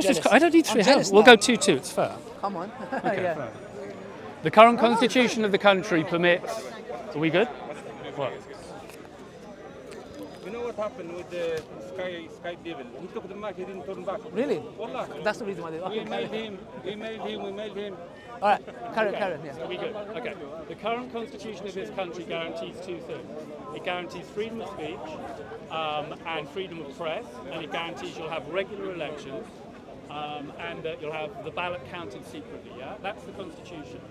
I don't need 3 hours. We'll go 2-2. It's fair. Come on. Okay, Yeah. fair. The current constitution of the country permits. Are we good? What? You know what happened with the Sky Devil? He took the mic, he didn't turn back. Really? Wallah. That's the reason why they. We Okay, mailed him, we mailed him. all right, carry on. Yeah. Are we good? Okay. The current constitution of this country guarantees 2 things. It guarantees freedom of speech and freedom of press, and it guarantees you'll have regular elections and that you'll have the ballot counted secretly. Yeah, that's the constitution.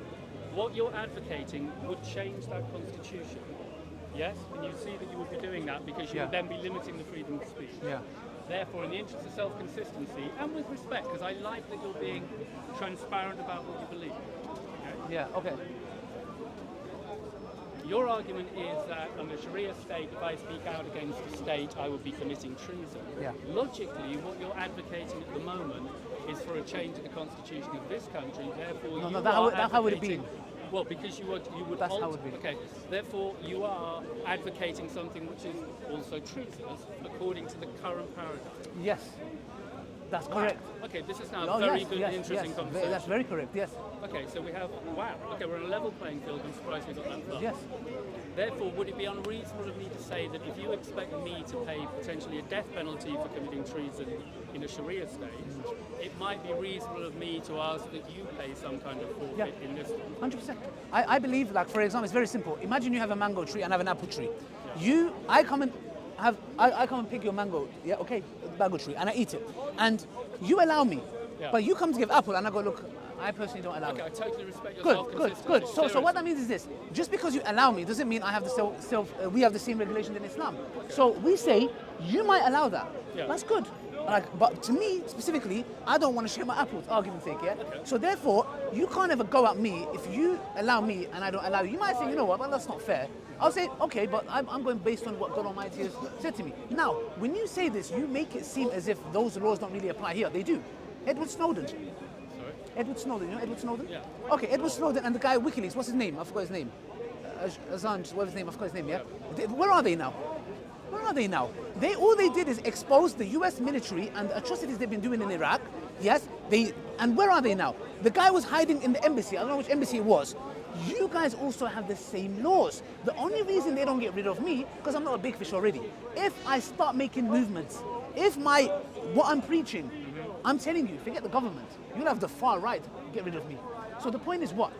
What you're advocating would change that constitution. Yes, and you see that you would be doing that because you would then be limiting the freedom of speech. Yeah. Therefore, in the interest of self-consistency and with respect, because I like that you're being transparent about what you believe. Okay? Yeah. Okay. Your argument is that under Sharia state, if I speak out against the state, I would be committing treason. Yeah. Logically, what you're advocating at the moment is for a change of the constitution of this country. Therefore, That's how it would be. Well, because you would That's alter, how it would be. Okay. Therefore, you are advocating something which is also treasonous according to the current paradigm. Yes. That's correct. Okay, this is now Oh, a very yes, good yes, and interesting yes. conversation. That's very correct. Yes. Okay, so we have, wow, okay, we're on a level playing field. I'm surprised we got that far. Yes. Therefore, would it be unreasonable of me to say that if you expect me to pay potentially a death penalty for committing treason in a Sharia state, it might be reasonable of me to ask that you pay some kind of forfeit in this one? 100%. I believe, like, for example, it's very simple. Imagine you have a mango tree and I have an apple tree. I come and pick your mango, yeah, okay, mango tree, and I eat it. And you allow me, but you come to give apple and I go, look, I personally don't allow Okay, it. I totally respect your Good. self-consistency. So what that means is this: just because you allow me doesn't mean I have the we have the same regulation in Islam. So we say you might allow that. Yeah. That's good. Like, but to me specifically, I don't want to share my apples. Argument's sake, yeah. Okay. So therefore, you can't ever go at me if you allow me and I don't allow you. You might say, you know what, well, that's not fair. I'll say, okay, but I'm going based on what God Almighty has said to me. Now, when you say this, you make it seem as if those laws don't really apply here. They do. Edward Snowden. Edward Snowden, you know Edward Snowden? Yeah. Okay, Edward Snowden and the guy at WikiLeaks, what's his name? I forgot his name. Assange, what's his name? I forgot his name, yeah? Where are they now? All they did is expose the US military and the atrocities they've been doing in Iraq. Yes, and where are they now? The guy was hiding in the embassy. I don't know which embassy it was. You guys also have the same laws. The only reason they don't get rid of me, because I'm not a big fish already. If I start making movements, what I'm preaching, I'm telling you, forget the government. You'll have the far right get rid of me. So the point is what?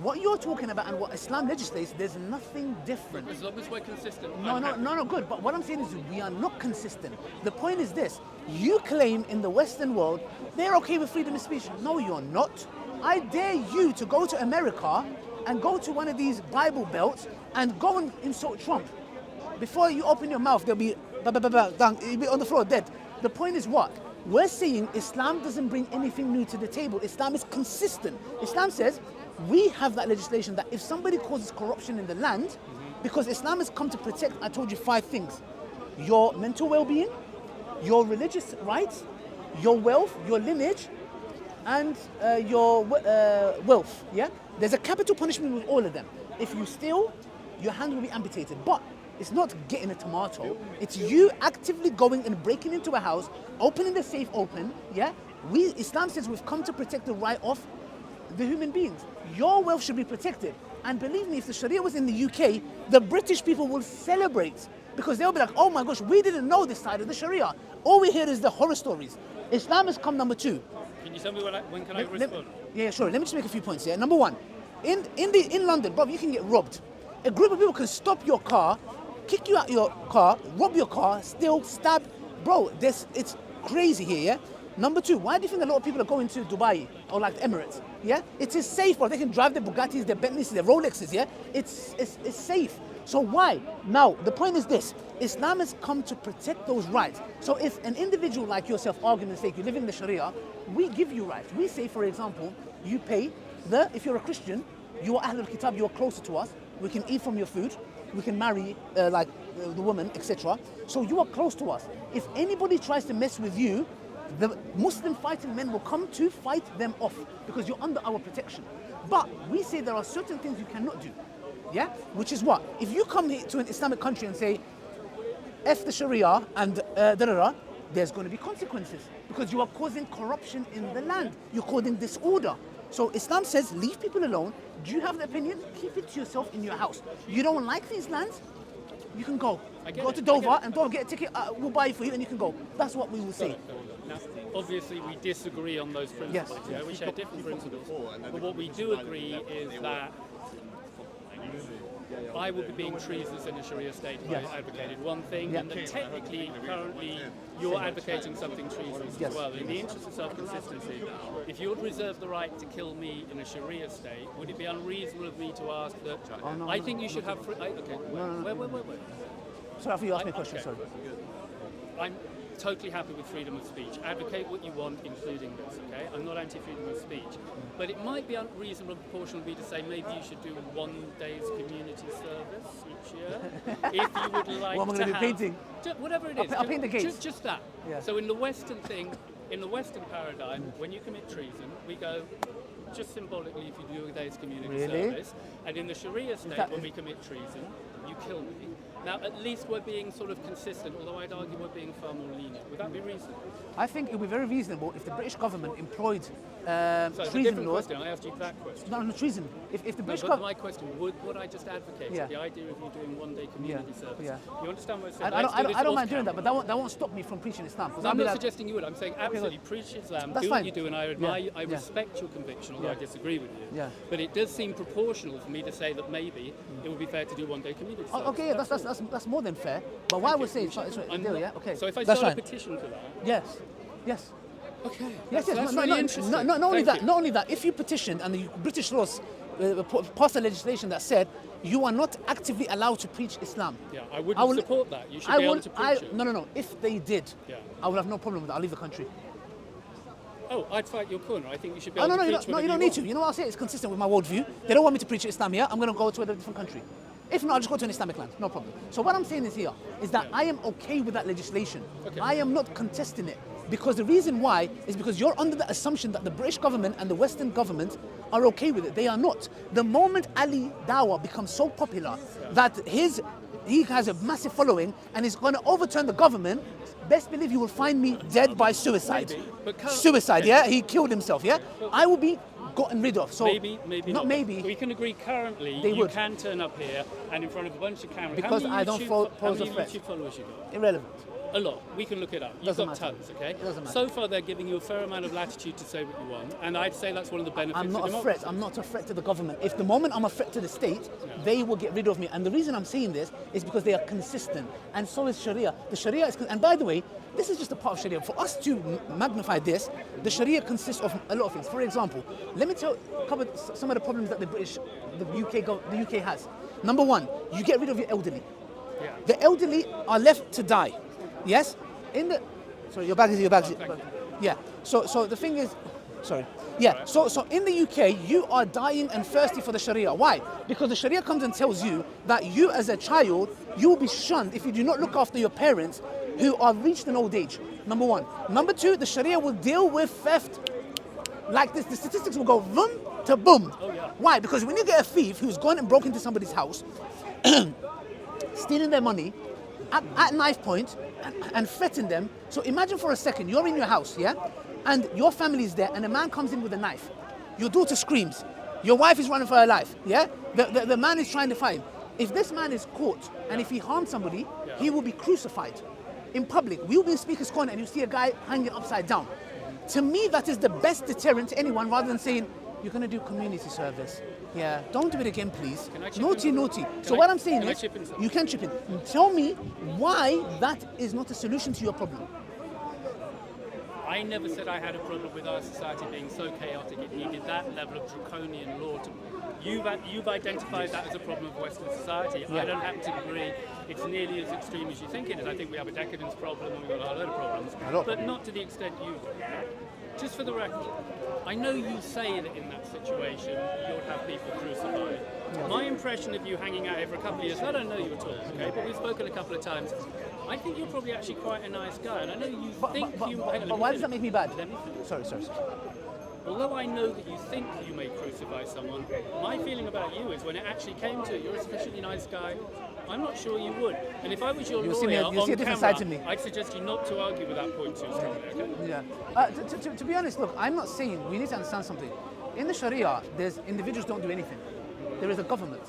What you're talking about and what Islam legislates, there's nothing different. As long as we're consistent. No, good. But what I'm saying is we are not consistent. The point is this. You claim in the Western world, they're okay with freedom of speech. No, you're not. I dare you to go to America and go to one of these Bible belts and go and insult Trump. Before you open your mouth, they'll be, down, you'll be on the floor dead. The point is what? We're saying Islam doesn't bring anything new to the table. Islam is consistent. Islam says we have that legislation that if somebody causes corruption in the land, because Islam has come to protect, I told you 5 things: your mental well-being, your religious rights, your wealth, your lineage, and your wealth. Yeah, there's a capital punishment with all of them. If you steal, your hand will be amputated. But it's not getting a tomato. It's you actively going and breaking into a house, opening the safe open. Yeah, Islam says we've come to protect the right of the human beings. Your wealth should be protected. And believe me, if the Sharia was in the UK, the British people will celebrate because they'll be like, oh my gosh, we didn't know this side of the Sharia. All we hear is the horror stories. Islam has come number 2. Can you tell me when can I respond? Yeah, sure. Let me just make a few points here. Number 1, in London, Bob, you can get robbed. A group of people can stop your car, kick you out your car, rob your car, steal, stab. Bro, it's crazy here, yeah? Number 2, why do you think a lot of people are going to Dubai or like Emirates? Yeah, it is safe, bro. They can drive their Bugattis, their Bentleys, their Rolexes. Yeah, it's safe. So why? Now the point is this: Islam has come to protect those rights. So if an individual like yourself, argument's sake, you live in the Sharia, we give you rights. We say, for example, you pay if you're a Christian, you are Ahlul Kitab, you are closer to us. We can eat from your food. We can marry the woman, etc. So you are close to us. If anybody tries to mess with you, the Muslim fighting men will come to fight them off because you're under our protection. But we say there are certain things you cannot do. Yeah? Which is what? If you come to an Islamic country and say, F the Sharia and there's going to be consequences because you are causing corruption in the land. You're causing disorder. So Islam says, leave people alone. Do you have the opinion? Keep it to yourself in your house. You don't like these lands? You can go. Go to Dawah and don't get a ticket. We'll buy it for you and you can go. That's what we will say. Now, obviously, we disagree on those principles. Yes. We share different principles. But what we do agree is that I will be being treasonous in a Sharia state if I advocated one thing, and that technically, currently, you're advocating something treasonous as well. In the interest of self-consistency, if you would reserve the right to kill me in a Sharia state, would it be unreasonable of me to ask that? I think you should have. Okay, wait. Sorry, I thought you asked me a question. Okay. Sorry. I'm totally happy with freedom of speech. Advocate what you want, including this, okay? I'm not anti-freedom of speech. But it might be unreasonable and proportional of me to say maybe you should do 1 day's community service each year. If you would like what am I going to be painting? Whatever it is. I'll paint the gates. Just that. Yeah. So in the Western thing, in the Western paradigm, when you commit treason, we go, just symbolically, if you do a day's community service. And in the Sharia state, when we commit treason, you kill me. Now, at least we're being sort of consistent, although I'd argue we're being far more lenient. Would that be reasonable? I think it would be very reasonable if the British government employed So it's a treason different laws. question. I asked you that question. No, treason. If the British But government... my question, would I just advocate the idea of you doing 1 day community service? Yeah. You understand what I said? I don't mind doing that, but that won't stop me from preaching Islam. No, I'm not suggesting you would. I'm saying absolutely preach Islam, That's do fine. what you do, and I admire, I respect your conviction, although I disagree with you. Yeah. But it does seem proportional for me to say that maybe it would be fair to do 1 day community service. Okay, that's more than fair. But why I would say it's a deal, yeah? Okay. So if I that's start fine. a petition for that, Yes. okay. Yes. That's No, really interesting. not only Thank that. you. Not only that. If you petitioned and the British laws passed a legislation that said you are not actively allowed to preach Islam. Yeah, I wouldn't support that. You should be able to preach it. No. If they did, I would have no problem with that. I'll leave the country. Oh, I'd fight your corner. I think you should be able to preach whatever you don't need to. You know what I'll say? It's consistent with my worldview. They don't want me to preach Islam here. I'm going to go to a different country. If not, I'll just go to an Islamic land. No problem. So what I'm saying is here is that I am okay with that legislation. Okay. I am not contesting it. Because the reason why is because you're under the assumption that the British government and the Western government are okay with it. They are not. The moment Ali Dawah becomes so popular that he has a massive following and is going to overturn the government, best believe you will find me dead by suicide. Suicide, yeah? He killed himself, yeah? I will be gotten rid of. So maybe not maybe. We can agree currently They you would. can turn up here and in front of a bunch of cameras. Because how many I don't YouTube, pose a how threat. many YouTube followers you got? Irrelevant. A lot. We can look it up. You've Doesn't got matter. tons, okay? Doesn't matter. So far, they're giving you a fair amount of latitude to say what you want, and I'd say that's one of the benefits I'm not of a democracy. threat. I'm not a threat to the government. If the moment I'm a threat to the state, they will get rid of me. And the reason I'm saying this is because they are consistent. And so is Sharia. The Sharia is... And by the way, this is just a part of Sharia. For us to magnify this, the Sharia consists of a lot of things. For example, let me cover some of the problems that the UK has. Number one, you get rid of your elderly. Yeah. The elderly are left to die. Yes? Sorry, your bag is. Yeah. So the thing is, sorry. Yeah. So in the UK, you are dying and thirsty for the Sharia. Why? Because the Sharia comes and tells you that you, as a child, you will be shunned if you do not look after your parents who are reached an old age. Number one. Number two, the Sharia will deal with theft like this. The statistics will go boom to boom. Oh, yeah. Why? Because when you get a thief who's gone and broke into somebody's house, stealing their money at knife point and threaten them. So imagine for a second, you're in your house, yeah? And your family is there and a man comes in with a knife. Your daughter screams. Your wife is running for her life, yeah? The man is trying to fight. If this man is caught and if he harms somebody, he will be crucified in public. We will be in Speaker's Corner and you see a guy hanging upside down. To me, that is the best deterrent to anyone rather than saying, you're going to do community service. Yeah, don't do it again, please. Naughty. So what I'm saying is, you can chip in. Tell me why that is not a solution to your problem. I never said I had a problem with our society being so chaotic it needed that level of draconian law. You've identified that as a problem of Western society. I don't happen to agree it's nearly as extreme as you think it is. I think we have a decadence problem and we've got a load of problems, but not to the extent you do. Just for the record, I know you say that in that situation you'll have people crucified. My impression of you hanging out here for a couple of years, I don't know you at all, okay, but we've spoken a couple of times. I think you're probably actually quite a nice guy, and I know you think you... But why does that make me bad? Let me finish. Sorry. although I know that you think you may crucify someone, my feeling about you is when it actually came to it, you're a sufficiently nice guy. I'm not sure you would. And if I was your You'll lawyer see me- you'll on see a different camera, side to me. I'd suggest you not to argue with that point too strongly, okay? Yeah. To be honest, look, I'm not saying, we need to understand something. In the Sharia, there's individuals don't do anything. There is a government.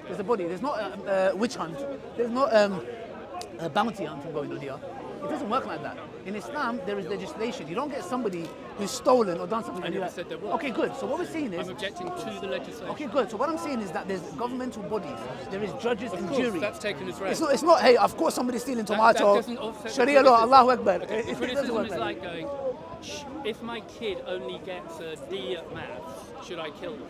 There's a body. There's not a witch hunt. There's not a bounty hunting going on here. It doesn't work like that. In Islam, there is legislation. You don't get somebody who's stolen or done something. I and never you're said there was. Okay, good. So what we're saying is, I'm objecting to the legislation. okay, good. So what I'm saying is that there's governmental bodies. There is judges Of and course, juries. that's taken as read. It's not. Hey, of course somebody's stealing That tomato. doesn't offset the Sharia law, criticism. Allahu Akbar. Okay, the It doesn't criticism work is like like going, if my kid only gets a D at maths, should I kill them?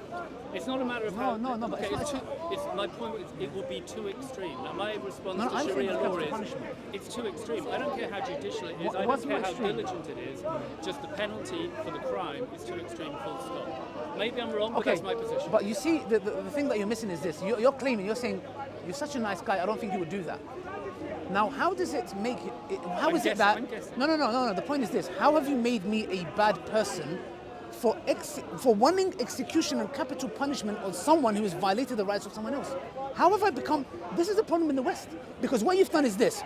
It's not a matter of how... No, but okay, it's not- my point is it would be too extreme. Now, my response No, to I'm saying Sharia it's law capital is, punishment. it's too extreme. I don't care how judicial it is, I What's don't care more how extreme? diligent it is, just the penalty for the crime is too extreme, full stop. Maybe I'm wrong, but Okay, that's my position. but you see, the thing that you're missing is this. You're claiming, you're saying, you're such a nice guy, I don't think you would do that. Now, how does it make it, how is it that... I'm guessing. No, the point is this. How have you made me a bad person for wanting execution and capital punishment on someone who has violated the rights of someone else? How have I become... This is the problem in the West. Because what you've done is this.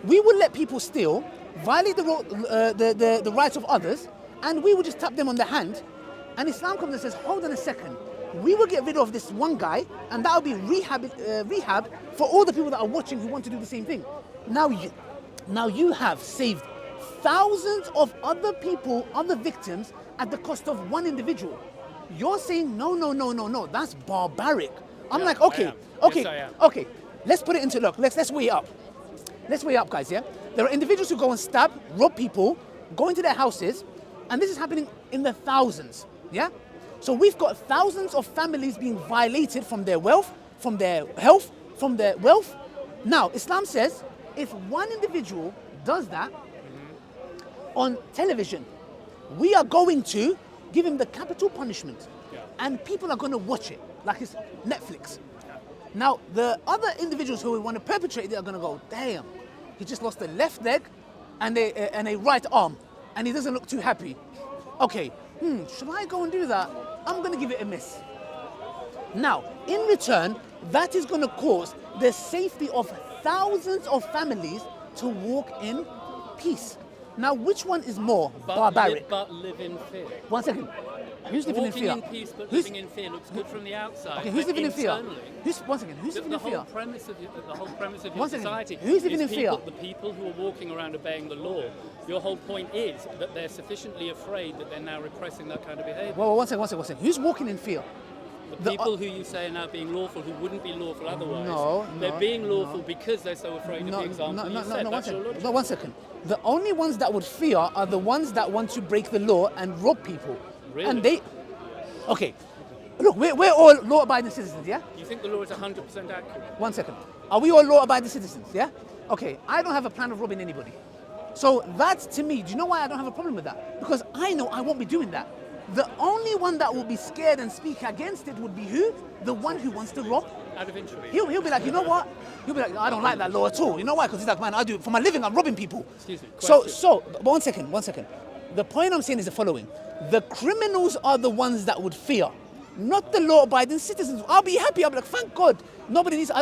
We will let people steal, violate the rights of others, and we will just tap them on the hand. And Islam comes and says, hold on a second. We will get rid of this one guy, and that will be rehab for all the people that are watching who want to do the same thing. Now you have saved thousands of other people, other victims, at the cost of one individual. You're saying, no, that's barbaric. I'm Yeah, like, I okay, am. okay, Yes, I am. okay. Let's put it into look. Let's weigh up. Let's weigh up, guys. Yeah, there are individuals who go and stab, rob people, go into their houses, and this is happening in the thousands. Yeah. So we've got thousands of families being violated from their wealth, from their health, from their wealth. Now, Islam says if one individual does that on television, we are going to give him the capital punishment. Yeah. And people are going to watch it, like it's Netflix. Now, the other individuals who want to perpetrate it are going to go, damn, he just lost a left leg and a right arm, and he doesn't look too happy. Okay, should I go and do that? I'm going to give it a miss. Now, in return, that is going to cause the safety of thousands of families to walk in peace. Now, which one is more barbaric? But live in fear. 1 second. Who's living in Walking fear? in peace but Who's- living in fear looks good from the outside. Okay, who's but living in fear? internally, One second. Who's living the in whole fear? premise of the whole premise of your One second. society Who's living is in fear? the people who are walking around obeying the law. Your whole point is that they're sufficiently afraid that they're now repressing that kind of behaviour. Whoa, 1 second. Who's walking in fear? The people who you say are now being lawful, who wouldn't be lawful otherwise, No, they're being lawful because they're so afraid of the example you set. one That's your second. logic. No, 1 second. The only ones that would fear are the ones that want to break the law and rob people. Really? And they... Okay. Look, we're all law-abiding citizens, yeah? You think the law is 100% accurate? 1 second. Are we all law-abiding citizens, yeah? Okay, I don't have a plan of robbing anybody. So that, to me, do you know why I don't have a problem with that? Because I know I won't be doing that. The only one that will be scared and speak against it would be who? The one who wants to rob. Out of interest. He'll be like, you know what? He'll be like, I don't like that law at all. You know why? Because he's like, man, I do it for my living. I'm robbing people. Excuse me, But 1 second. The point I'm saying is the following. The criminals are the ones that would fear, not the law-abiding citizens. I'll be happy. I'll be like, thank God. I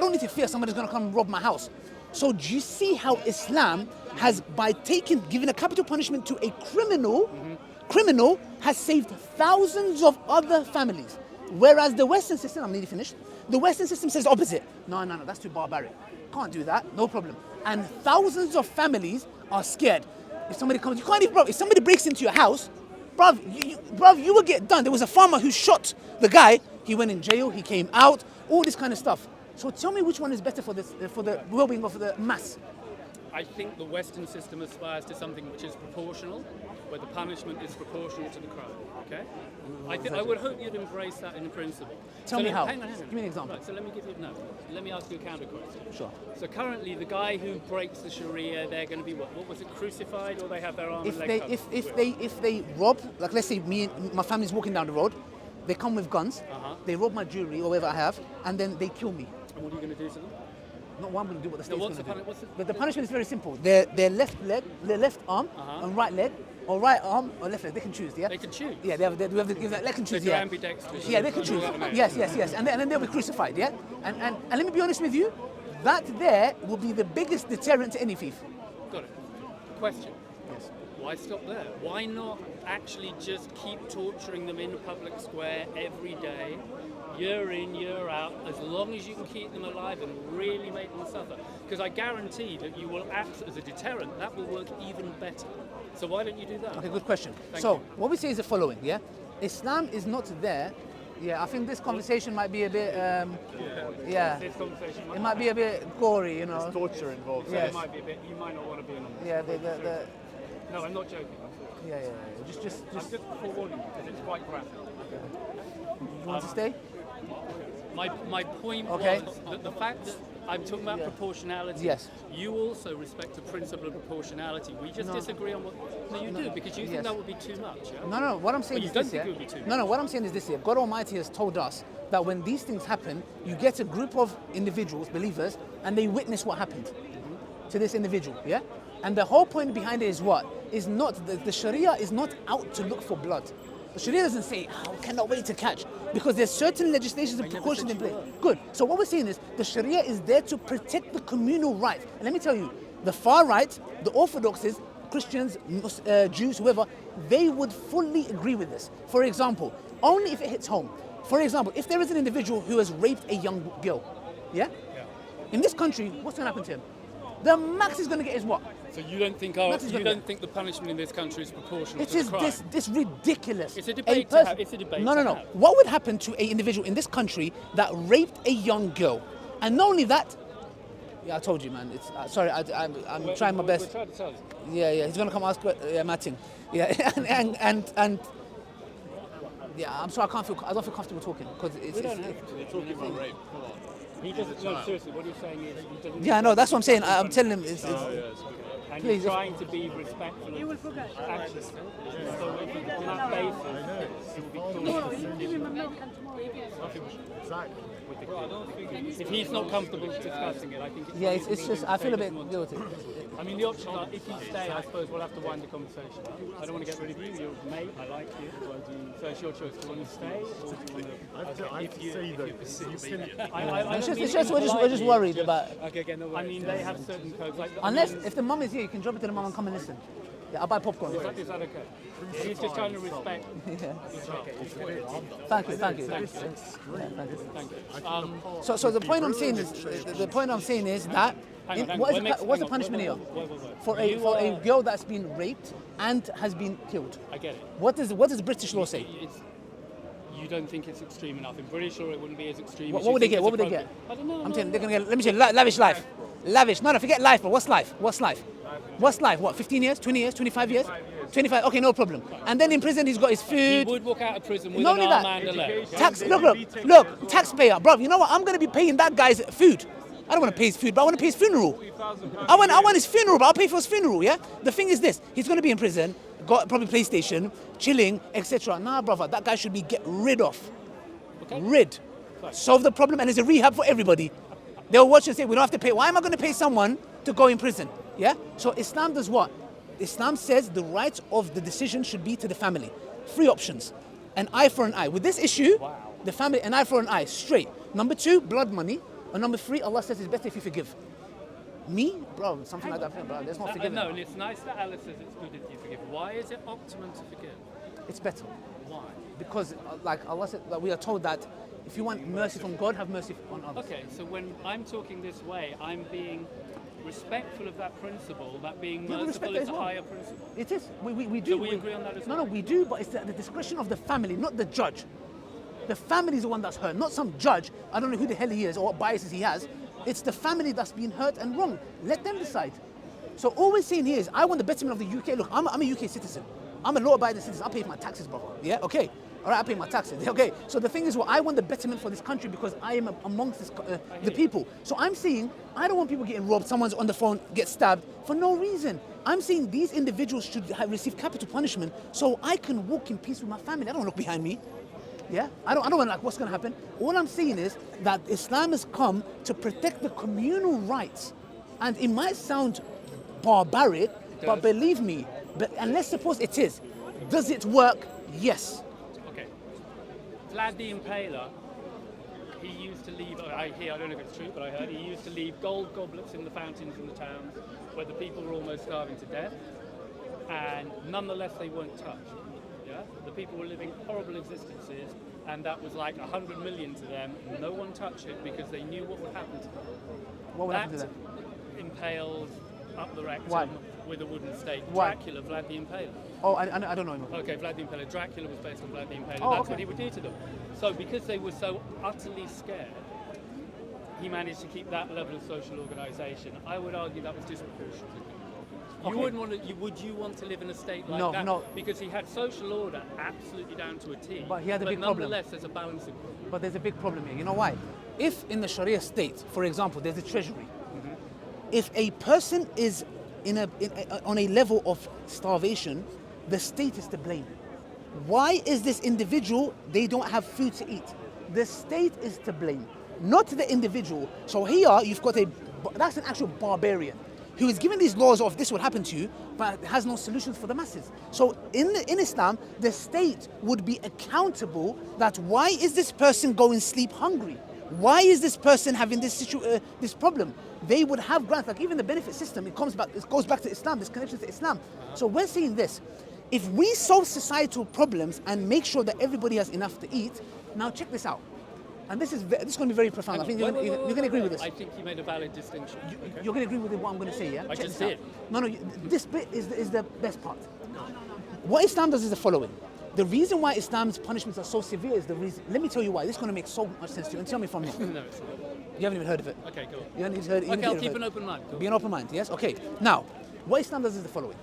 don't need to fear somebody's going to come and rob my house. So do you see how Islam has, by giving a capital punishment to a criminal has saved thousands of other families? Whereas the Western system, I'm nearly finished, the Western system says opposite. No, that's too barbaric. Can't do that, no problem. And thousands of families are scared. If somebody comes, you can't even, bro, if somebody breaks into your house, bruv, you will get done. There was a farmer who shot the guy, he went in jail, he came out, all this kind of stuff. So tell me which one is better for the well-being of the mass. I think the Western system aspires to something which is proportional, where the punishment is proportional to the crime. Okay? I would hope you'd embrace that in principle. Tell me how. Hang on. Give me an example. Right, so let me ask you a counter question. Sure. So currently, the guy who breaks the Sharia, they're going to be what? What was it? Crucified, or they have their arm and leg cut? If they rob, like let's say me and my family's walking down the road, they come with guns, they rob my jewelry or whatever I have, and then they kill me. And what are you going to do to them? Not what I'm going to do, what the state's what's going to the do. puni- what's the- But the punishment is very simple. Their left leg, their left arm and right leg or right arm or left leg. They can choose, yeah? They can choose. Yeah, they have to give that. They can choose, They're yeah. ambidextrous. Yeah, they can choose. Yes, and then they'll be crucified, yeah? And let me be honest with you, that there will be the biggest deterrent to any thief. Got it. Question. Yes. Why stop there? Why not actually just keep torturing them in the public square every day, year in, year out, as long as you can keep them alive and really make them suffer? Because I guarantee that you will act as a deterrent. That will work even better. So why don't you do that? Okay, good question. Thank So you. what we say is the following, yeah? Islam is not there. Yeah, I think this conversation might be a bit, yeah, This conversation it might be a bit gory, you know. Torture involved. Yes. It might be a bit. You might not want to be in on this. Yeah, the No, I'm not joking. yeah. Just I'm just forewarning you because it's quite graphic. you want to stay? My point Okay. was that the fact that I'm talking about proportionality. Yes. You also respect the principle of proportionality. We just disagree on what. No, you do because you think Yes. that would be too much. Yeah? No. What I'm saying Well, you is don't this, think yeah. it would be too No. What I'm saying is this, yeah. God Almighty has told us that when these things happen, you get a group of individuals, believers, and they witness what happened to this individual, yeah. And the whole point behind it is what? Is not the Sharia is not out to look for blood. The Sharia doesn't say, "I cannot wait to catch," because there's certain legislations and never precautions said in you place. were. Good. So what we're saying is the Sharia is there to protect the communal rights. And let me tell you, the far right, the Orthodoxes, Christians, Jews, whoever, they would fully agree with this. For example, only if it hits home. For example, if there is an individual who has raped a young girl, yeah? In this country, what's going to happen to him? The max he's going to get is what? So you don't think the punishment in this country is proportional It to the is crime? this ridiculous. It's a debate to person- have. It's a debate No. to have. What would happen to an individual in this country that raped a young girl? And not only that, yeah, I told you, man. It's sorry, I'm trying my best. We're trying to tell you. Yeah. He's gonna come ask Martin. Yeah, and yeah. I'm sorry, I don't feel comfortable talking because it's. We don't have to. You're talking about rape. Come on. He doesn't. No, seriously. What he's saying is he doesn't. Yeah, no, that's what I'm saying. I'm telling him. It's, And Please, he's trying to be respectful. He will forget. Actually, so on that basis, it will be If he's not comfortable discussing it, I think it's yeah, probably it's just. I feel a bit guilty. I mean, the option are, if you stay, I suppose we'll have to wind the conversation up. I don't want to get rid of you. You're a mate. I like you. So it's your choice. Do you want to stay or do you want to? I have to say though, It's just we're just worried about. Okay, again, no, I mean, they have certain codes. Like, Unless if the mum is here, you can drop it to the mum and come and listen. Yeah, I'll buy popcorn. Is that okay? He's just trying to respect. Thank you. Thank you. So the point I'm saying is that Hang on, what's the punishment here for a girl that's been raped and has been killed? I get it. What does British law say? You don't think it's extreme enough. In British law, it wouldn't be as extreme. What as you would they think get? it's What would they get? appropriate. I don't know. I'm saying they're gonna get. Let me say lavish life. Lavish. No, forget life. But what's life? What's life? What's life? What? 15 years? 20 years? 25 years? 25. Okay, no problem. And then in prison, he's got his He food. would walk out of prison with Not an only arm that, and a leg. tax. Look, taxpayer, bro. You know what? I'm gonna be paying that guy's food. I don't want to pay his food, but I want to pay his funeral. I want his funeral, but I'll pay for his funeral. Yeah. The thing is this: he's gonna be in prison, got probably PlayStation, chilling, etc. Nah, brother, that guy should be get rid of. Okay. Rid. Solve the problem, and there's a rehab for everybody. They'll watch and say, we don't have to pay. Why am I going to pay someone to go in prison? Yeah? So Islam does what? Islam says the right of the decision should be to the family. 3 options. An eye for an eye. With this issue, the family, an eye for an eye, straight. Number 2, blood money. And number 3, Allah says it's better if you forgive. Me? Bro, something like that, bro. There's not forgiving. No, and it's nice that Allah says it's good if you forgive. Why is it optimum to forgive? It's better. Why? Because, like Allah said, like we are told that if you want mercy from God, have mercy on others. Okay, so when I'm talking this way, I'm being respectful of that principle, that being Yeah, we merciful respect that is as a well. higher principle. It is. We do. So we agree on that as well? No, we do, but it's the discretion of the family, not the judge. The family is the one that's hurt, not some judge. I don't know who the hell he is or what biases he has. It's the family that's been hurt and wrong. Let them decide. So all we're saying here is, I want the betterment of the UK. Look, I'm a UK citizen. I'm a law-abiding citizen. I pay my taxes, brother. Yeah, okay. All right, I pay my taxes. Okay. So the thing is, well, I want the betterment for this country because I am amongst the people. So I'm saying, I don't want people getting robbed. Someone's on the phone, get stabbed for no reason. I'm saying these individuals should receive capital punishment so I can walk in peace with my family. I don't want to look behind me. Yeah, I don't want like what's going to happen. All I'm saying is that Islam has come to protect the communal rights, and it might sound barbaric, but believe me, But and let's suppose it is. Does it work? Yes. Okay. Vlad the Impaler, he used to leave, I don't know if it's true, but I heard he used to leave gold goblets in the fountains in the towns where the people were almost starving to death, and nonetheless they weren't touched. Yeah? The people were living horrible existences, and that was like 100 million to them. No one touched it because they knew what would happen to them. What would happen to them? Impaled up the rectum Why? with a wooden stake. Why? Dracula, Vlad the Impaler. Oh, I don't know him. Okay, Vlad the Impaler. Dracula was based on Vlad the Impaler. Oh, That's okay. what he would do to them. So because they were so utterly scared, he managed to keep that level of social organisation. I would argue that was disproportionate. Okay. You wouldn't want to. Would you want to live in a state like No, that? no. Because he had social order absolutely down to a T. But he had a big problem. Nonetheless, there's a balancing problem. But there's a big problem here. You know why? If in the Sharia state, for example, there's a treasury, if a person is on a level of starvation, the state is to blame. Why is this individual, they don't have food to eat? The state is to blame, not the individual. So here you've got that's an actual barbarian who is given these laws of this will happen to you, but has no solutions for the masses. So in Islam, the state would be accountable that why is this person going sleep hungry? Why is this person having this problem? They would have grants, like even the benefit system, it goes back to Islam, this connection to Islam. So we're saying this, if we solve societal problems and make sure that everybody has enough to eat, now check this out. And this is going to be very profound. I think you're going to agree with this. I think you made a valid distinction. You're going to agree with what I'm going to say, yeah? I Check just this out. did. No, this bit is the best part. What Islam does is the following. The reason why Islam's punishments are so severe is the reason. Let me tell you why. This is going to make so much sense to you. And tell me if I'm wrong. No, it's not. You haven't even heard of it. Okay, go on. You haven't even heard. Okay, I'll keep an open mind. Go on. Be an open mind, yes? Okay. Now, what Islam does is the following.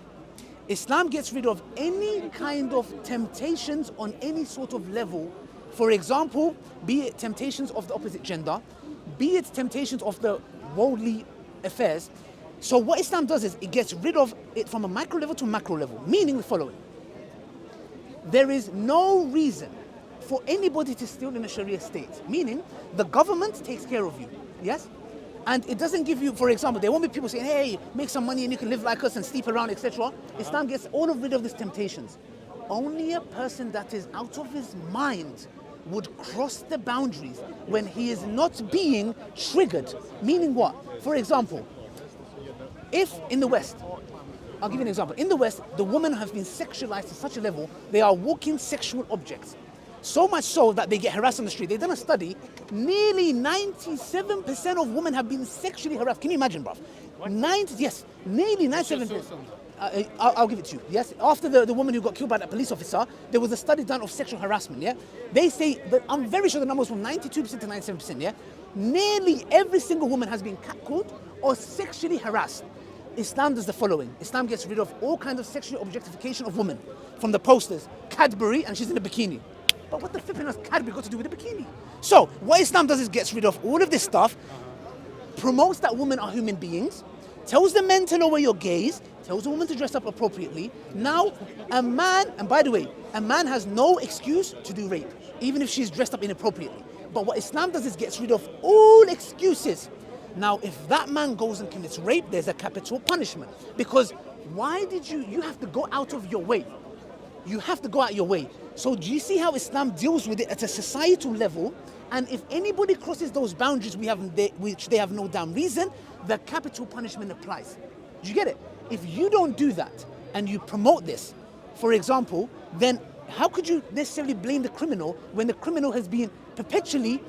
Islam gets rid of any kind of temptations on any sort of level. For example, be it temptations of the opposite gender, be it temptations of the worldly affairs. So what Islam does is it gets rid of it from a micro level to a macro level, meaning the following. There is no reason for anybody to steal in a Sharia state, meaning the government takes care of you, yes? And it doesn't give you, for example, there won't be people saying, hey, make some money and you can live like us and sleep around, etc. Islam gets rid of these temptations. Only a person that is out of his mind would cross the boundaries when he is not being triggered. Meaning what? For example, if in the West, I'll give you an example. In the West, the women have been sexualized to such a level, they are walking sexual objects. So much so that they get harassed on the street. They've done a study, nearly 97% of women have been sexually harassed. Can you imagine, bruv? Yes, nearly 97%. I'll give it to you. Yes, after the woman who got killed by that police officer, there was a study done of sexual harassment. Yeah, they say that I'm very sure the numbers from 92% to 97%. Yeah, nearly every single woman has been catcalled or sexually harassed. Islam does the following. Islam gets rid of all kinds of sexual objectification of women, from the posters, Cadbury, and she's in a bikini. But what the flipping has Cadbury got to do with the bikini? So what Islam does is gets rid of all of this stuff, promotes that women are human beings, tells the men to lower your gaze, tells the woman to dress up appropriately. Now, a man, and by the way, a man has no excuse to do rape, even if she's dressed up inappropriately. But what Islam does is gets rid of all excuses. Now, if that man goes and commits rape, there's a capital punishment. Because why did you have to go out of your way? You have to go out your way. So do you see how Islam deals with it at a societal level? And if anybody crosses those boundaries which they have no damn reason, the capital punishment applies. Do you get it? If you don't do that and you promote this, for example, then how could you necessarily blame the criminal when the criminal has been perpetually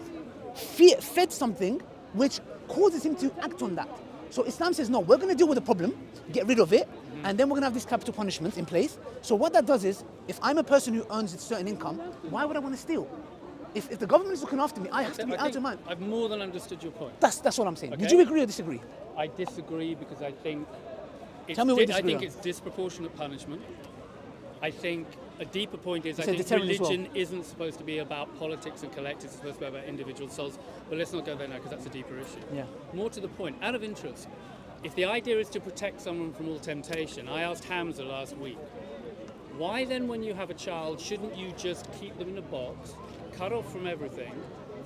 fed something which causes him to act on that? So Islam says, no, we're going to deal with the problem, get rid of it, and then we're going to have these capital punishments in place. So what that does is, if I'm a person who earns a certain income, why would I want to steal? If the government is looking after me, I have to be out of mind. I've more than understood your point. That's what I'm saying. Okay. Would you agree or disagree? I disagree because I think Tell me what you I disagree think on. it's disproportionate punishment. I think a deeper point is I So think deterrent as well. religion isn't supposed to be about politics and collectives, it's supposed to be about individual souls. But let's not go there now because that's a deeper issue. Yeah. More to the point, out of interest, if the idea is to protect someone from all temptation, I asked Hamza last week, why then when you have a child, shouldn't you just keep them in a box, cut off from everything,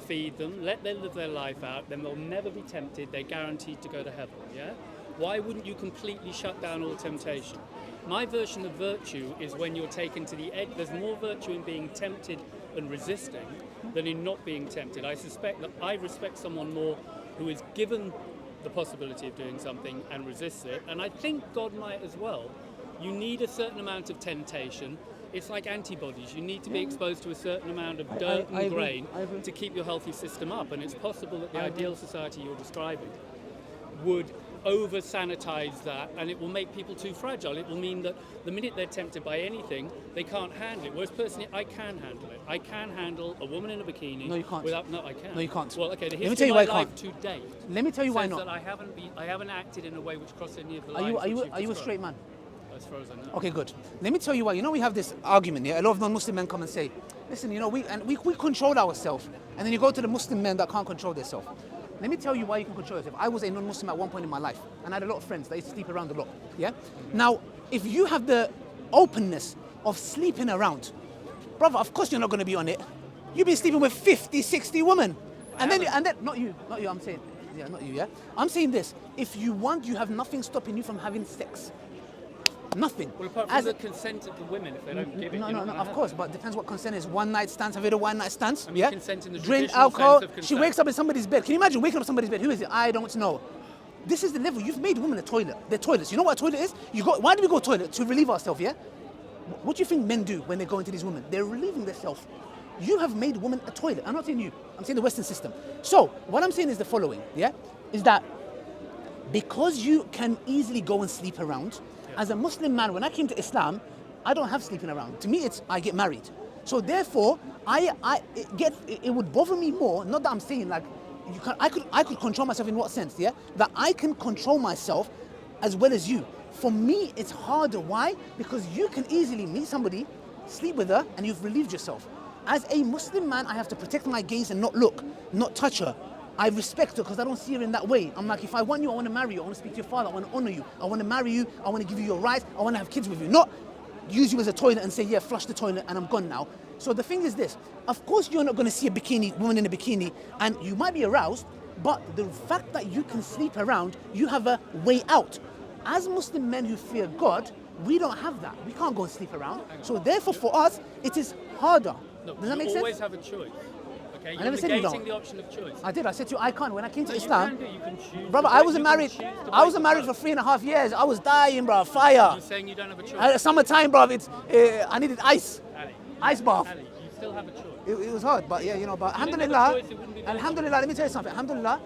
feed them, let them live their life out, then they'll never be tempted, they're guaranteed to go to heaven, yeah? Why wouldn't you completely shut down all temptation? My version of virtue is when you're taken to the edge. There's more virtue in being tempted and resisting than in not being tempted. I suspect that I respect someone more who is given the possibility of doing something and resists it, and I think God might as well. You need a certain amount of temptation. It's like antibodies. You need to be exposed to a certain amount of dirt and grain to keep your healthy system up, and it's possible that the ideal society you're describing would over-sanitize that, and it will make people too fragile. It will mean that the minute they're tempted by anything, they can't handle it. Whereas personally, I can handle it. I can handle a woman in a bikini. No, you can't. No, I can. No, you can't. Well, okay, the Let me history tell you of why my I life can't. to date Let me tell you why says not. that I haven't acted in a way which crossed any of the lines. Are you which you've a described. straight man? As far as I know. Okay, good. Let me tell you why. You know, we have this argument here. A lot of non-Muslim men come and say, listen, you know, we control ourselves. And then you go to the Muslim men that can't control themselves. Let me tell you why you can control yourself. I was a non-Muslim at one point in my life, and I had a lot of friends that used to sleep around a lot. Yeah? Now, if you have the openness of sleeping around, brother, of course you're not going to be on it. You've been sleeping with 50, 60 women. And then, not you, I'm saying, yeah, not you, yeah? I'm saying this, if you want, you have nothing stopping you from having sex. Nothing. Well, apart from the consent of the women, if they don't give it. No, of course, but it depends what consent is. One night stands, have you had a one night stands? I mean, yeah? consent in the Drink traditional alcohol, sense of consent. she wakes up in somebody's bed. Can you imagine waking up in somebody's bed? Who is it? I don't know. This is the level. You've made women a toilet. They're toilets. You know what a toilet is? Why do we go toilet? To relieve ourselves, yeah? What do you think men do when they go into these women? They're relieving themselves. You have made women a toilet. I'm not saying you. I'm saying the Western system. So, what I'm saying is the following, yeah? Is that because you can easily go and sleep around, as a Muslim man, when I came to Islam, I don't have sleeping around. To me, it's I get married. So therefore, it would bother me more. Not that I'm saying like I could control myself in what sense? Yeah, that I can control myself as well as you. For me, it's harder. Why? Because you can easily meet somebody, sleep with her, and you've relieved yourself. As a Muslim man, I have to protect my gaze and not look, not touch her. I respect her because I don't see her in that way. I'm like, if I want you, I want to marry you. I want to speak to your father. I want to honor you. I want to marry you. I want to give you your rights. I want to have kids with you. Not use you as a toilet and say, yeah, flush the toilet and I'm gone now. So the thing is this. Of course, you're not going to see a woman in a bikini, and you might be aroused, but the fact that you can sleep around, you have a way out. As Muslim men who fear God, we don't have that. We can't go and sleep around. So therefore, for us, it is harder. No, Does that make sense? You always have a choice. Okay, I never said you don't. negating the option of choice. I did. I said to you, I can't. When I came to No, Islam, you can choose. brother, I wasn't married. I wasn't married for 3.5 years. I was dying, bro. Fire. You're saying you don't have a choice. Summertime, bro. I needed ice. Ali, Ice bath. Ali, you still have a choice. It was hard, but yeah, you know. But You didn't have a alhamdulillah, choice, it wouldn't be alhamdulillah. Let me tell you something. Alhamdulillah,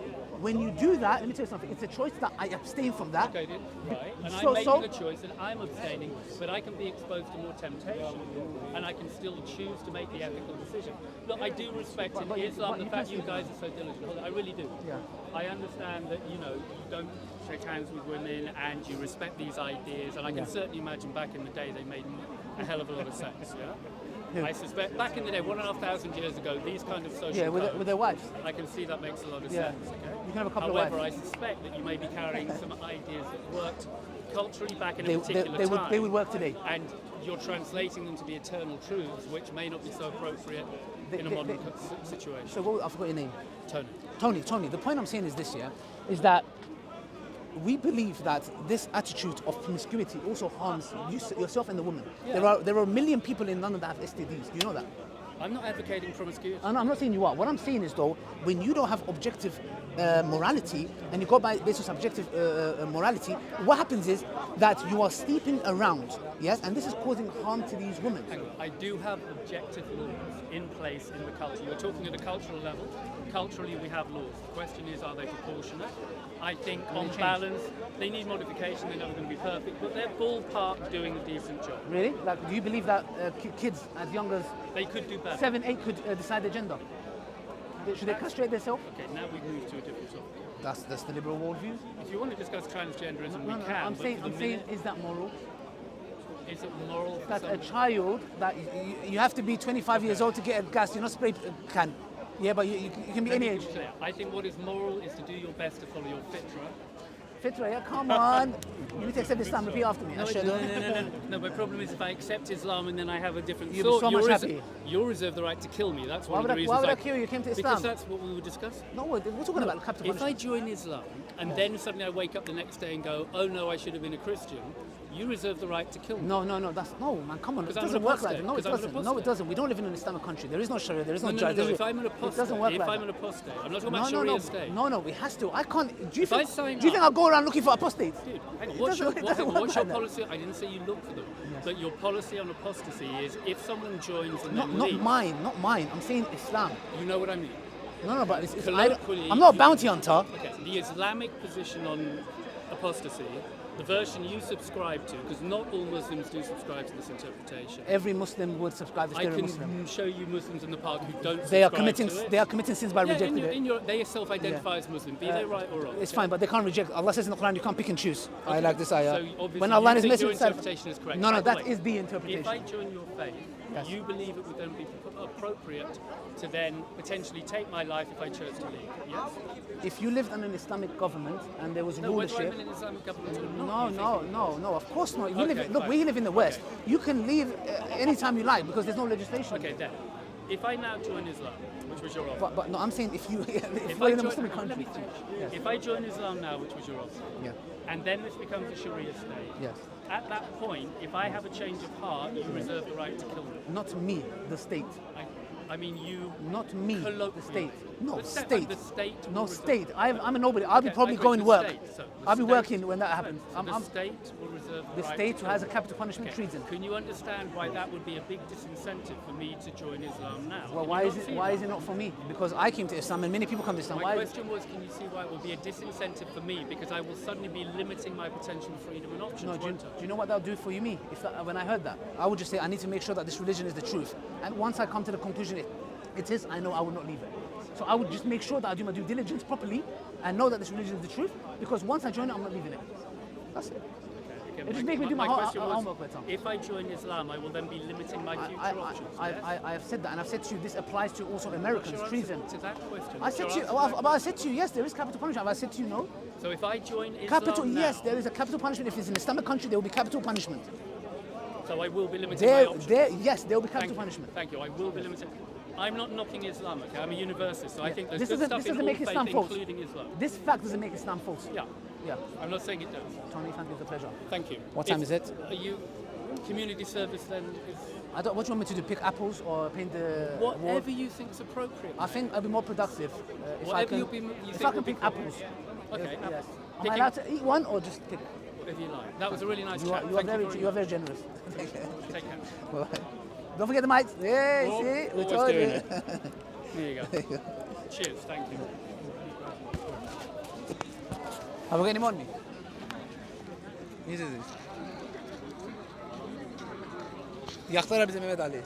when you do that, let me tell you something. It's a choice that I abstain from that. Okay, right. And So- I'm making so- a choice and I'm abstaining, but I can be exposed to more temptation and I can still choose to make the ethical decision. Look, I do respect in Islam the fact you guys are so diligent. Hold on, I really do. Yeah. I understand that, you don't shake hands with women and you respect these ideas, and I can certainly imagine back in the day they made a hell of a lot of sense, yeah? I suspect back in the day, 1,500 years ago, these kind of social Yeah, with codes, their wives. I can see that makes a lot of Yeah. sense. Okay? You can have a couple of However, wives. I suspect that you may be carrying some ideas that worked culturally back in They- a particular they would- time. they would work today. And you're translating them to be eternal truths, which may not be so appropriate in a modern situation. So I forgot your name. Tony. Tony. The point I'm saying is this, yeah, is that we believe that this attitude of promiscuity also harms yourself and the woman. Yeah. There are 1 million people in London that have STDs. Do you know that? I'm not advocating promiscuity. I'm not saying you are. What I'm saying is, though, when you don't have objective morality and you go based on subjective morality, what happens is that you are sleeping around, yes, and this is causing harm to these women. Hang on. I do have objective laws in place in the culture. You're talking at a cultural level. Culturally, we have laws. The question is, are they proportionate? I think on balance, they need modification. They're never going to be perfect, but they're ballpark doing a decent job. Really? Like, do you believe that kids as young as They could do better. 7, 8 could decide their gender? Should they castrate themselves? Okay, now we've moved to a different topic. That's the liberal worldview. If you want to discuss transgenderism, we No, can. I'm but saying, for the minute, is that moral? is it moral for That a somebody? child, that you have to be 25 years old to get a gas, you're not spray can. Yeah, but you can be Let any me age. be clear. I think what is moral is to do your best to follow your fitra. Fitra, yeah, come on. You need to accept Islam, repeat after me. No, my problem is if I accept Islam and then I have a different You'll be thought, so much happy. you'll reserve the right to kill me. That's Why one would of the I reasons kill you? You came to Islam. Because that's what we were discussing. No, we're talking about capital If I punishment. join Islam and then suddenly I wake up the next day and go, oh no, I should have been a Christian, You reserve the right to kill me. No, that's no, man. Come on, it 'Cause I'm doesn't an work like apostate. that. No, it 'Cause I'm an doesn't. No, it apostate. doesn't. We don't live in an Islamic country. There is no Sharia. There is no No, judge. if I'm an apostate, it doesn't work if like I'm that. an apostate, I'm not talking No, about no, Sharia no, state. no, it has to. I can't. Do you If I think? sign Do you think up- I'll go around looking for apostates? Dude, hang on. It What's your, doesn't- it doesn't work what's your like that. policy? I didn't say you look for them, but your policy on apostasy is if someone joins and Not then leaves. not mine. I'm saying Islam. You know what I mean? No, but it's Colloquially, I'm not a bounty hunter. Okay, the Islamic position on apostasy, the version you subscribe to, because not all Muslims do subscribe to this interpretation. Every Muslim would subscribe if I they're a can Muslim. show you Muslims in the park who don't They are subscribe committing. to it. They are committing sins by Yeah, rejecting it. they self-identify as Muslim. Be they right or wrong? It's okay? fine, but they can't reject. Allah says in the Quran, you can't pick and choose. I like this ayah. So obviously When Allah you is think your message, interpretation is correct. no, By the that way, is the If I interpretation. join your faith, Yes. you believe it would then be appropriate to then potentially take my life if I chose to leave. Yes? If you lived in an Islamic government and there was No, whether rulership, I'm in an Islamic government or not. no, of course not. Okay, Look, fine. we live in the West. You can leave anytime you like because there's no legislation. Okay, then. If I now join Islam, which was your offer. But no, I'm saying if you if If we're I in a join, Muslim let country. me finish. Yes. If I join Islam now, which was your offer, Yeah. and then this becomes a Sharia state, Yes. at that point, if I have a change of heart, you reserve the right to kill me. Not me, the state. I mean, you. Not me, the Colloquially. state. No, The state. The state. No will reserve- state. I'm a nobody. I'll be Okay, probably I agree, going the work. state, so the I'll be state- working when that Fine. happens. So the state will reserve The right state to who has a kill me. capital punishment Okay. treason. Can you understand why that would be a big disincentive for me to join Islam now? Well, Can why you is not it? see Why that? is it not for me? Because I came to Islam and many people come to Islam. My Why? question was, can you see why it will be a disincentive for me because I will suddenly be limiting my potential freedom and options? No, do won't I? you know what that'll do for you, me? When I heard that, I would just say I need to make sure that this religion is the truth. And once I come to the conclusion it is, I know I will not leave it. So I would just make sure that I do my due diligence properly and know that this religion is the truth. Because once I join it, I'm not leaving it. That's it. Okay, It just make me do my question was, homework better. if I join Islam, I will then be limiting my future options. yes? I have said that, and I've said to you, this applies to also Americans, What's your treason. answer to that question? I said What's to your you, answer but I said to you, yes, there is capital punishment. Have I said to you, no? So if I join Islam Capital, now, yes, there is a capital punishment. If it's an Islamic country, there will be capital punishment. so I will be limiting my options. Yes, there will be Thank capital you. punishment. Thank you. I will be limited. I'm not knocking Islam, okay? I'm a universalist, so I think there's This good doesn't- stuff this in doesn't all make faith, Islam false. including Islam. This fact doesn't make Islam false. Yeah, Yeah. I'm not saying it does. Tony, thank you, it's a pleasure. Thank you. What time is it? Are you community service then? Is What do you want me to do? Pick apples or paint the wall? whatever you think's appropriate. I think I'll be more productive if I Whatever can. you If think I can would be pick apples. Okay, Yes. apples. Am I Picking- allowed to eat one or just pick? Whatever you like. That was a really nice You chat. are Thank very you very generous. much. Take care. Bye-bye. Don't forget the mics. Hey, Oh, see, we always told doing you. There you go. Cheers. Thank you. Have we got any more on me? Easy this. Yaklara bize Mehmet Ali.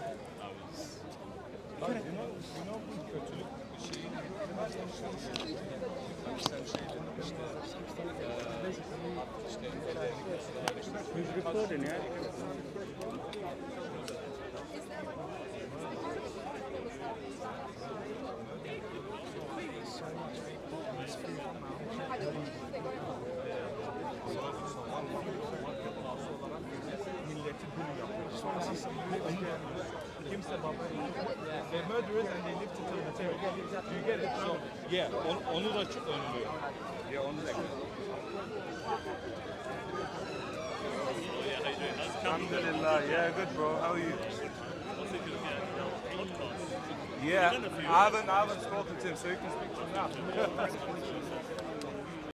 They're murderers and they live to tell the tale. You get it? So, yeah, onu da çok önlü. Yeah, onu da. Alhamdulillah, yeah, good bro. How are you? Yeah, I haven't spoken to him, so you can speak to him now.